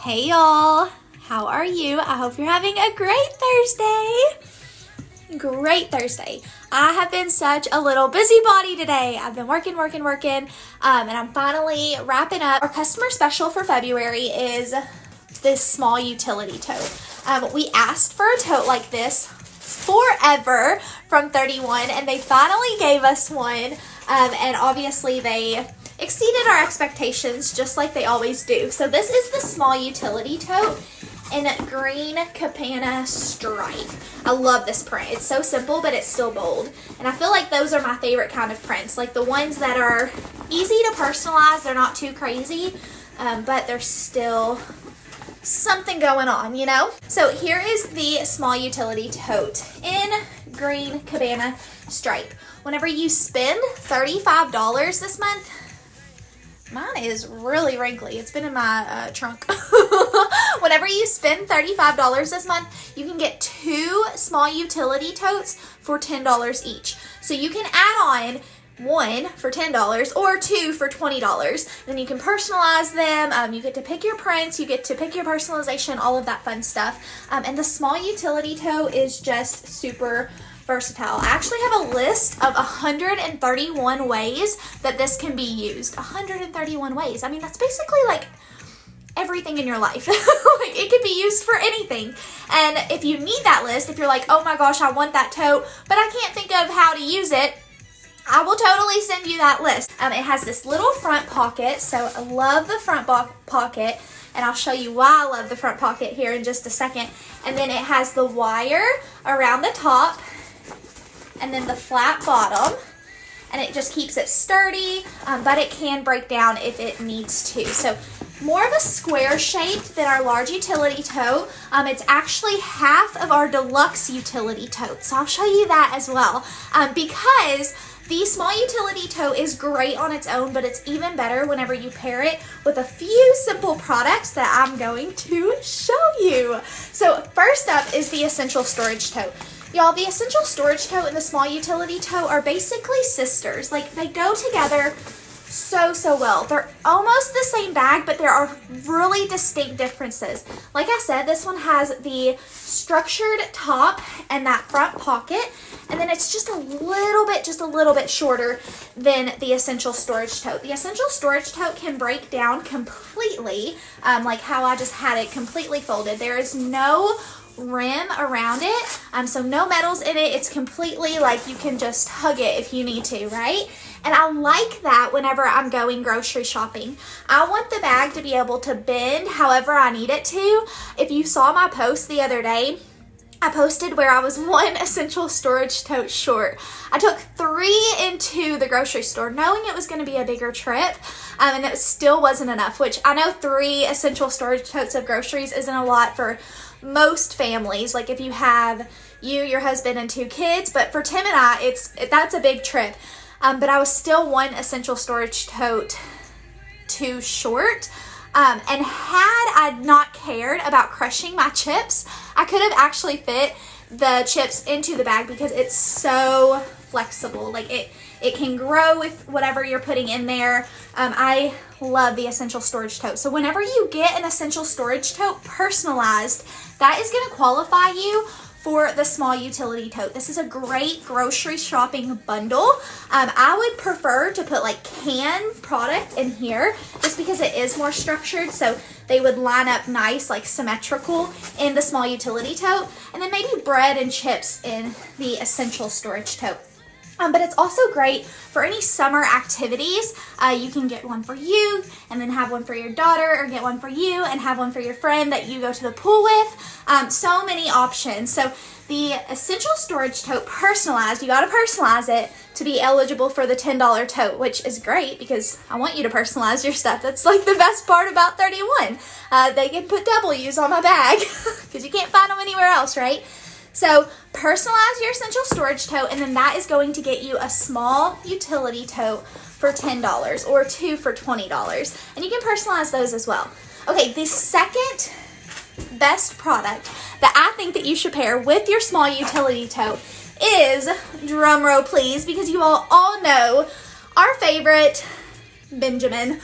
Hey y'all, how are you? I hope you're having a great Thursday. Great Thursday. I have been such a little busybody today. I've been working, and I'm finally wrapping up. Our customer special for February is this small utility tote. We asked for a tote like this forever from 31, and they finally gave us one, and obviously they exceeded our expectations just like they always do. So this is the small utility tote in green cabana stripe. I love this print. It's so simple, but it's still bold. And I feel like those are my favorite kind of prints, like the ones that are easy to personalize. They're not too crazy, but there's still something going on, you know? So here is the small utility tote in green cabana stripe. Whenever you spend $35 this month, mine is really wrinkly. It's been in my trunk. Whenever you spend $35 this month, you can get 2 small utility totes for $10 each. So you can add on 1 for $10 or 2 for $20. Then you can personalize them. You get to pick your prints. You get to pick your personalization, all of that fun stuff. And the small utility tote is just super versatile. I actually have a list of 131 ways that this can be used. 131 ways. I mean, that's basically like everything in your life. Like, it can be used for anything. And if you need that list, if you're like, oh my gosh, I want that tote, but I can't think of how to use it, I will totally send you that list. It has this little front pocket, so I love the front pocket, and I'll show you why I love the front pocket here in just a second. And then it has the wire around the top, and then the flat bottom, and it just keeps it sturdy, but it can break down if it needs to. So more of a square shape than our large utility tote. It's actually half of our deluxe utility tote, so I'll show you that as well, because the small utility tote is great on its own, but it's even better whenever you pair it with a few simple products that I'm going to show you. So first up is the essential storage tote. Y'all, the essential storage tote and the small utility tote are basically sisters. Like, they go together so well. They're almost the same bag, but there are really distinct differences. Like I said, this one has the structured top and that front pocket, and then it's just a little bit shorter than the essential storage tote. The essential storage tote can break down completely, like how I just had it completely folded. There is no rim around it, so no metals in it. It's completely like you can just hug it if you need to, right? And I like that whenever I'm going grocery shopping. I want the bag to be able to bend however I need it to. If you saw my post the other day, I posted where I was 1 essential storage tote short. I took 3 into the grocery store knowing it was going to be a bigger trip, and it still wasn't enough, which I know 3 essential storage totes of groceries isn't a lot for most families. Like if you have your husband, and 2 kids, but for Tim and I, that's a big trip. But I was still 1 essential storage tote too short. And had I not cared about crushing my chips, I could have actually fit the chips into the bag because it's so flexible. Like it can grow with whatever you're putting in there. I love the essential storage tote. So whenever you get an essential storage tote personalized, that is going to qualify you for the small utility tote. This is a great grocery shopping bundle. I would prefer to put like canned product in here just because it is more structured, so they would line up nice, like symmetrical in the small utility tote, and then maybe bread and chips in the essential storage tote. But it's also great for any summer activities. You can get one for you and then have one for your daughter, or get one for you and have one for your friend that you go to the pool with. So many options. So the essential storage tote personalized, you got to personalize it to be eligible for the $10 tote, which is great because I want you to personalize your stuff. That's like the best part about 31. They can put W's on my bag because you can't find them anywhere else, right? So personalize your essential storage tote, and then that is going to get you a small utility tote for $10 or 2 for $20. And you can personalize those as well. Okay, the second best product that I think that you should pair with your small utility tote is, drum roll please, because you all know our favorite Benjamin.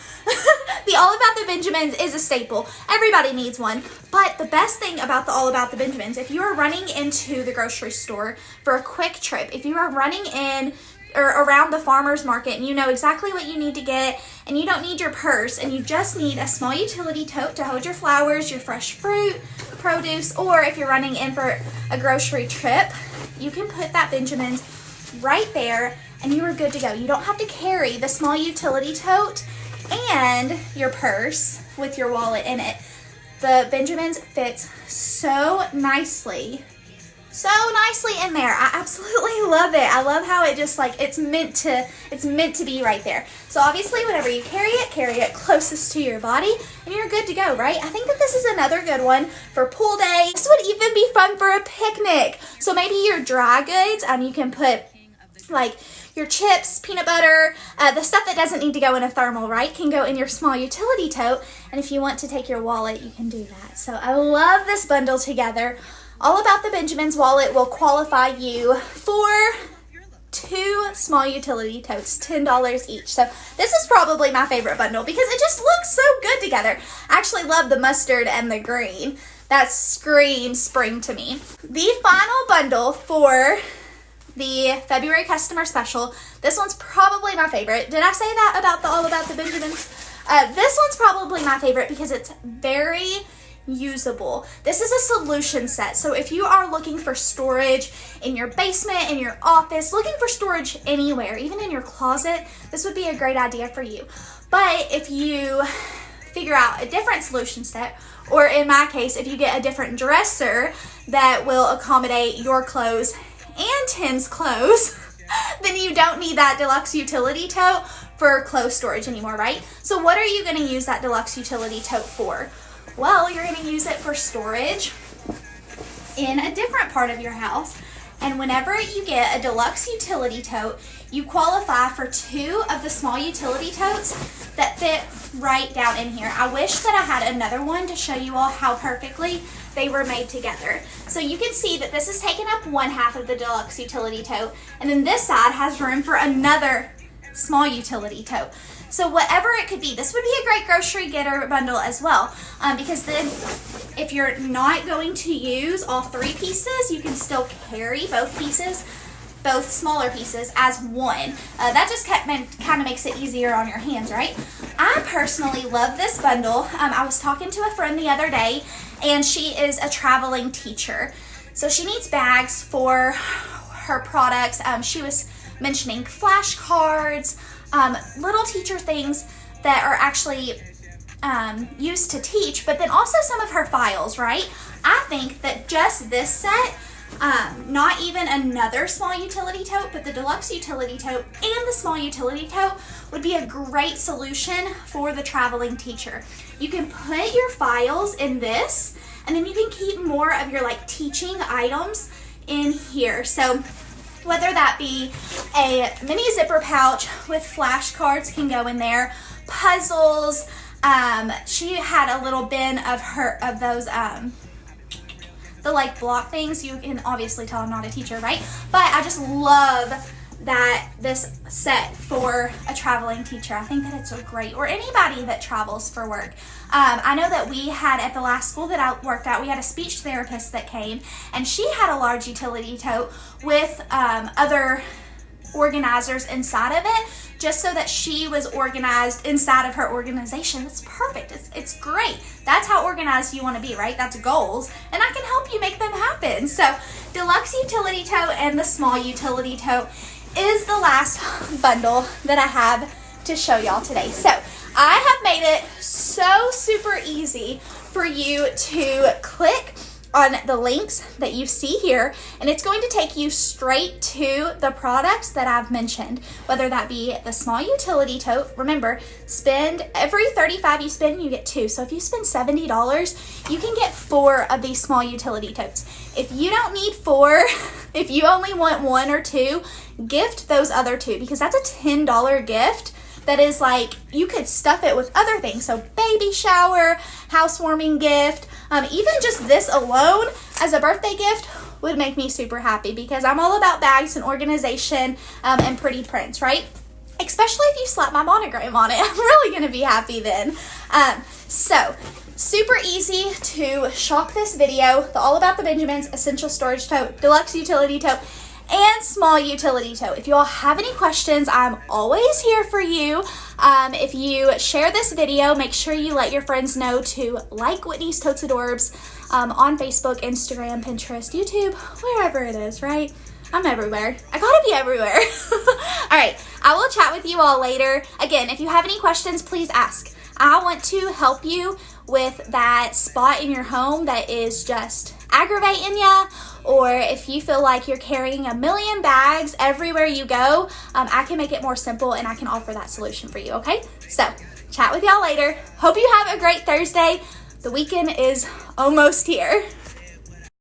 The All About the Benjamins is a staple. Everybody needs one. But the best thing about the All About the Benjamins, if you are running into the grocery store for a quick trip, if you are running in or around the farmer's market and you know exactly what you need to get and you don't need your purse and you just need a small utility tote to hold your flowers, your fresh fruit, produce, or if you're running in for a grocery trip, you can put that Benjamin's right there and you are good to go. You don't have to carry the small utility tote and your purse with your wallet in it. The Benjamin's fits so nicely in there. I absolutely love it. I love how it just like it's meant to be right there. So obviously whenever you carry it closest to your body and you're good to go, right? I think that this is another good one for pool day. This would even be fun for a picnic. So maybe your dry goods, you can put like your chips, peanut butter, the stuff that doesn't need to go in a thermal, right, can go in your small utility tote. And if you want to take your wallet, you can do that. So I love this bundle together. All About the Benjamin's wallet will qualify you for 2 small utility totes, $10 each. So this is probably my favorite bundle because it just looks so good together. I actually love the mustard and the green. That screams spring to me. The final bundle for the February customer special, this one's probably my favorite. Did I say that about the All About the Benjamins? This one's probably my favorite because it's very usable. This is a solution set. So if you are looking for storage in your basement, in your office, looking for storage anywhere, even in your closet, this would be a great idea for you. But if you figure out a different solution set, or in my case, if you get a different dresser that will accommodate your clothes and Tim's clothes, then you don't need that deluxe utility tote for clothes storage anymore, right? So what are you going to use that deluxe utility tote for? Well, you're going to use it for storage in a different part of your house. And whenever you get a deluxe utility tote, you qualify for 2 of the small utility totes that fit right down in here. I wish that I had another one to show you all how perfectly they were made together. So you can see that this is taking up 1/2 of the deluxe utility tote, and then this side has room for another small utility tote. So whatever it could be, this would be a great grocery getter bundle as well, because then if you're not going to use all 3 pieces, you can still carry both pieces, both smaller pieces, as one. That just kind of makes it easier on your hands, right? I personally love this bundle. I was talking to a friend the other day, and she is a traveling teacher. So she needs bags for her products. She was mentioning flashcards, little teacher things that are actually used to teach, but then also some of her files, right? I think that just this set, not even another small utility tote, but the deluxe utility tote and the small utility tote would be a great solution for the traveling teacher. You can put your files in this, and then you can keep more of your like teaching items in here. So whether that be a mini zipper pouch with flashcards can go in there, puzzles. She had a little bin of those the like block things. You can obviously tell I'm not a teacher, right? But I just love that this set for a traveling teacher. I think that it's so great, or anybody that travels for work. I know that we had at the last school that I worked at, we had a speech therapist that came, and she had a large utility tote with other organizers inside of it, just so that she was organized inside of her organization. It's perfect. It's great. That's how organized you want to be, right? That's goals, and I can help you make them happen. So deluxe utility tote and the small utility tote is the last bundle that I have to show y'all today. So I have made it so super easy for you to click on the links that you see here, and it's going to take you straight to the products that I've mentioned, whether that be the small utility tote. Remember, spend every $35 you spend, you get 2. So if you spend $70, you can get 4 of these small utility totes. If you don't need 4, if you only want 1 or 2, gift those other 2, because that's a $10 gift. That is like, you could stuff it with other things. So baby shower, housewarming gift, even just this alone as a birthday gift would make me super happy, because I'm all about bags and organization and pretty prints, right? especially if you slap my monogram on it. I'm really going to be happy then. So, super easy to shop this video. The All About the Benjamins Essential Storage Tote, Deluxe Utility Tote, and Small Utility Tote. If you all have any questions, I'm always here for you. If you share this video, make sure you let your friends know to like Whitney's Totes Adorbs on Facebook, Instagram, Pinterest, YouTube, wherever it is, right? I'm everywhere. I gotta be everywhere. All right, I will chat with you all later. Again, if you have any questions, please ask. I want to help you with that spot in your home that is just aggravating you, or if you feel like you're carrying a million bags everywhere you go, I can make it more simple and I can offer that solution for you, okay? So, chat with y'all later. Hope you have a great Thursday. The weekend is almost here.